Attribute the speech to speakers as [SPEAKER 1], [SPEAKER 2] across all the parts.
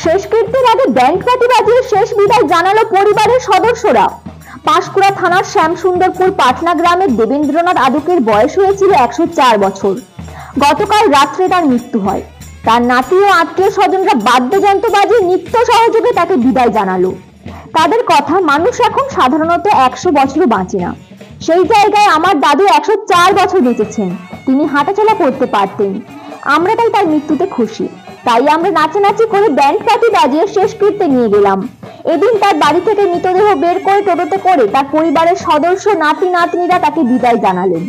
[SPEAKER 1] শেষকৃত্যের আগে band party বাজিয়ে শেষ বিদায় জানালো পরিবারের সদস্যরা। পাঁশকুড়া থানার শ্যামসুন্দরপুর পাটনা গ্রামের দেবেন্দ্রনাথ আদুকের বয়স হয়েছিল 104 বছর। গতকাল রাত্রে তার মৃত্যু হয়। তার নাতি ও আত্মীয় স্বজনরা বাদ্যযন্ত্র বাজিয়ে নৃত্য সহযোগে তাকে বিদায় জানালো। তাদের কথা, মানুষ এখন সাধারণত 100 বছরও বাঁচে না, সেই জায়গায় আমার দাদু 104 বছর বেঁচেছেন। তিনি হাঁটাচলা করতে পারতেন। আমরা তাই তার মৃত্যুতে খুশি। তাই আমরা নাচানাচি করে ব্যান্ড পার্টি বাজিয়ে শেষকৃত্যে নিয়ে গেলাম। এদিন তার বাড়ি থেকে মৃতদেহ বের করে টোটোতে করে তার পরিবারের সদস্য, নাতি নাতনিরা তাকে বিদায় জানালেন।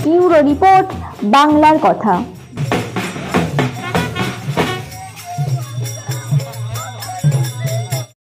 [SPEAKER 1] ব্যুরো রিপোর্ট, বাংলার কথা।